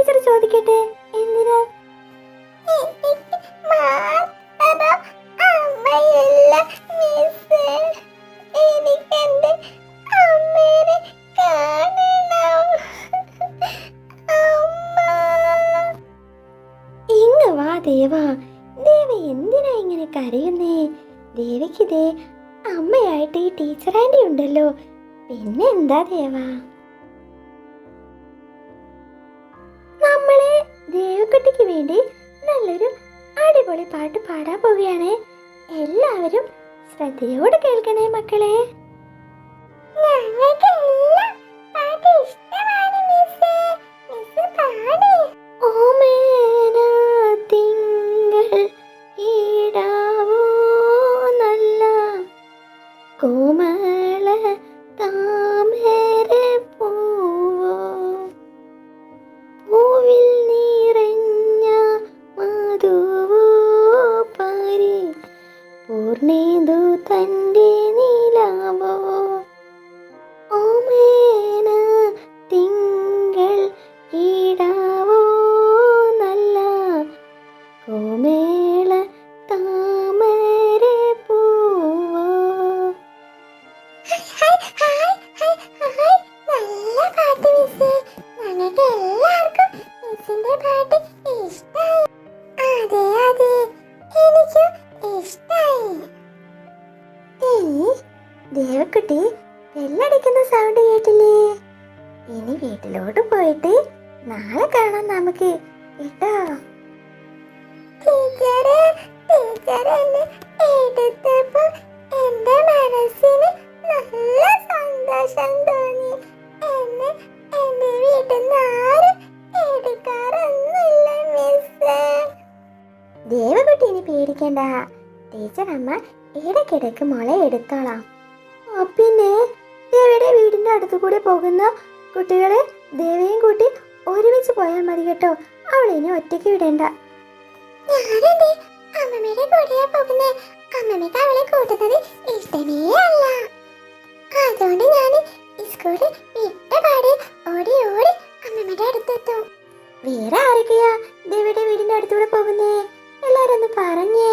Teacher ചോദിക്കട്ടെ, എന്തിനാ? ഇങ്ങ് വാ ദേവാ. ദേവ എന്തിനാ ഇങ്ങനെ കരയുന്നേ? ദേവിക്കിതേ അമ്മയായിട്ട് ഈ ടീച്ചർ ആൻറ്റി ഉണ്ടല്ലോ, പിന്നെ എന്താ ദേവാ? നമ്മള് ദേവക്കുട്ടിക്ക് വേണ്ടി നല്ലൊരു അടിപൊളി പാട്ട് പാടാൻ പോവുകയാണ്. എല്ലാവരും ശ്രദ്ധയോടെ കേൾക്കണേ മക്കളെ. കോമള താമര പൂവോ, പൂവിൽ നിറഞ്ഞ മധുവോ പരി, പൂർണ്ണേന്ദു തൻ്റെ നിലാവോ, ഓമേന തിങ്കൾ ഈടാവോ നല്ല, കോമേള താമര പൂവോ. ദേവക്കുട്ടി ബെല്ലടിക്കുന്ന സൗണ്ട് കേട്ടില്ലേ? ഇനി വീട്ടിലോട്ട് പോയിട്ട് നാളെ കാണാം നമുക്ക് കേട്ടോ. എന്റെ മനസ്സിന് നല്ല സന്തോഷം തോന്നി. എന്നെ എന്റെ വീട്ടിൽ നിന്ന് ആരും എടുക്കാറൊന്നുമില്ല മിസ്സേ. ദേവകുട്ടി ഇനി പേടിക്കണ്ട, ടീച്ചർ അമ്മ ഇടയ്ക്കിടയ്ക്ക് മുള എടുത്തോളാം. പിന്നെ ദേവിയുടെ വീടിന്റെ അടുത്തു കൂടെ പോകുന്ന കുട്ടികളെ ദേവയും കൂട്ടി ഒരുമിച്ച് പോയാൽ മതി കേട്ടോ. അവളെ ഇനി ഒറ്റയ്ക്ക് വിടണ്ട. ഞാനെന്റെ അമ്മമ്മയുടെ കൂടെയാ പോകുന്നേ. അമ്മമ്മക്ക് അവളെ കൂട്ടുന്നത് ഇഷ്ടമേ അല്ല. അതുകൊണ്ട് ഞാൻ സ്കൂളിൽ വിട്ടപാടെ ഓടി ഓടി അമ്മമ്മയുടെ അടുത്തെത്തും. വേറെ ആരൊക്കെയാ ദേവിയുടെ വീടിന്റെ അടുത്തൂടെ പോകുന്നേ? എല്ലാരും ഒന്ന് പറഞ്ഞേ.